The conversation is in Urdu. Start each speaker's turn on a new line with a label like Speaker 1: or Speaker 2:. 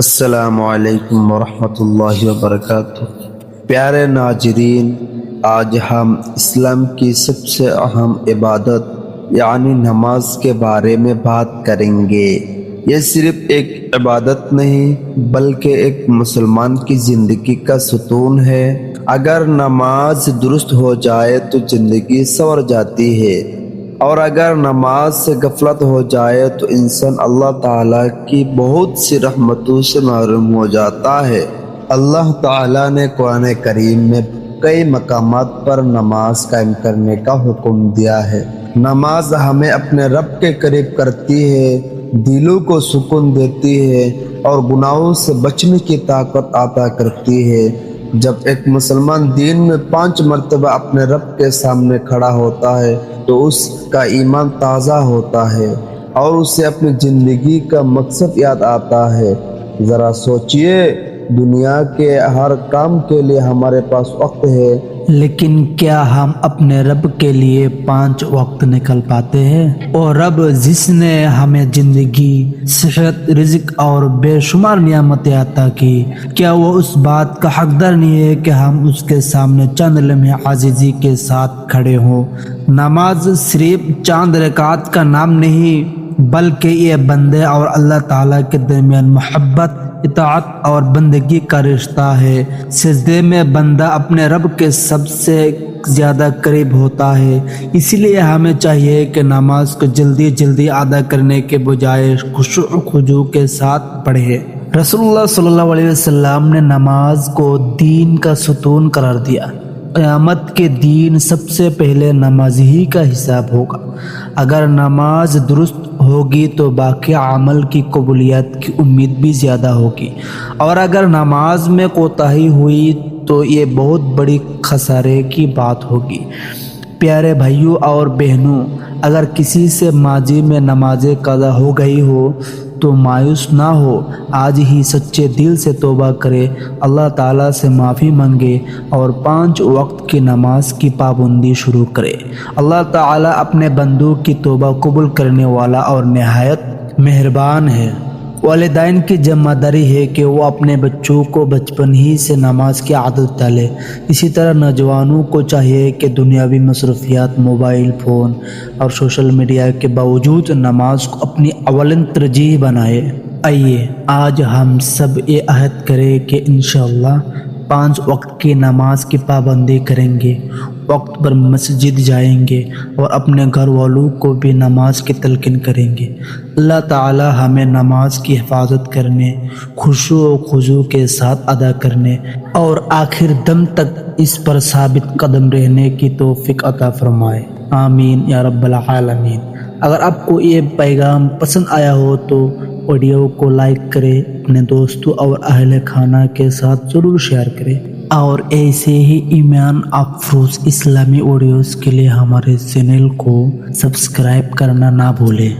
Speaker 1: السلام علیکم ورحمۃ اللہ وبرکاتہ۔ پیارے ناظرین، آج ہم اسلام کی سب سے اہم عبادت یعنی نماز کے بارے میں بات کریں گے۔ یہ صرف ایک عبادت نہیں بلکہ ایک مسلمان کی زندگی کا ستون ہے۔ اگر نماز درست ہو جائے تو زندگی سنور جاتی ہے، اور اگر نماز سے غفلت ہو جائے تو انسان اللہ تعالیٰ کی بہت سی رحمتوں سے محروم ہو جاتا ہے۔ اللہ تعالیٰ نے قرآن کریم میں کئی مقامات پر نماز قائم کرنے کا حکم دیا ہے۔ نماز ہمیں اپنے رب کے قریب کرتی ہے، دلوں کو سکون دیتی ہے اور گناہوں سے بچنے کی طاقت عطا کرتی ہے۔ جب ایک مسلمان دن میں 5 مرتبہ اپنے رب کے سامنے کھڑا ہوتا ہے تو اس کا ایمان تازہ ہوتا ہے اور اسے اپنی زندگی کا مقصد یاد آتا ہے۔ ذرا سوچئے، دنیا کے ہر کام کے لیے ہمارے پاس وقت ہے،
Speaker 2: لیکن کیا ہم اپنے رب کے لیے 5 وقت نکل پاتے ہیں؟ اور رب جس نے ہمیں زندگی، صحت، رزق اور بے شمار نعمتیں عطا کی، کیا وہ اس بات کا حقدار نہیں ہے کہ ہم اس کے سامنے چند لمحے عاجزی کے ساتھ کھڑے ہوں؟ نماز صرف چند رکعات کا نام نہیں بلکہ یہ بندے اور اللہ تعالیٰ کے درمیان محبت، اطاعت اور بندگی کا رشتہ ہے۔ سجدے میں بندہ اپنے رب کے سب سے زیادہ قریب ہوتا ہے، اسی لیے ہمیں چاہیے کہ نماز کو جلدی ادا کرنے کے بجائے خشوع و خضوع کے ساتھ پڑھے۔ رسول اللہ صلی اللہ علیہ وسلم نے نماز کو دین کا ستون قرار دیا۔ قیامت کے دن سب سے پہلے نماز ہی کا حساب ہوگا۔ اگر نماز درست ہوگی تو باقی عمل کی قبولیت کی امید بھی زیادہ ہوگی، اور اگر نماز میں کوتاہی ہوئی تو یہ بہت بڑی خسارے کی بات ہوگی۔ پیارے بھائیوں اور بہنوں، اگر کسی سے ماضی میں نماز قضا ہو گئی ہو تو مایوس نہ ہو، آج ہی سچے دل سے توبہ کرے، اللہ تعالیٰ سے معافی مانگے اور 5 وقت کی نماز کی پابندی شروع کرے۔ اللہ تعالیٰ اپنے بندوں کی توبہ قبول کرنے والا اور نہایت مہربان ہے۔ والدین کی ذمہ داری ہے کہ وہ اپنے بچوں کو بچپن ہی سے نماز کی عادت ڈالے۔ اسی طرح نوجوانوں کو چاہیے کہ دنیاوی مصروفیات، موبائل فون اور سوشل میڈیا کے باوجود نماز کو اپنی اولین ترجیح بنائے۔ آئیے آج ہم سب یہ عہد کریں کہ انشاءاللہ 5 وقت کی نماز کی پابندی کریں گے، وقت پر مسجد جائیں گے اور اپنے گھر والوں کو بھی نماز کی تلقین کریں گے۔ اللہ تعالی ہمیں نماز کی حفاظت کرنے، خشوع و خضوع کے ساتھ ادا کرنے اور آخر دم تک اس پر ثابت قدم رہنے کی توفیق عطا فرمائے، آمین یا رب العالمین۔ اگر آپ کو یہ پیغام پسند آیا ہو تو ویڈیو کو لائک کریں، اپنے دوستوں اور اہل خانہ کے ساتھ ضرور شیئر کریں، اور ایسے ہی ایمان افروز اسلامی ویڈیوز کے لیے ہمارے چینل کو سبسکرائب کرنا نہ بھولیں۔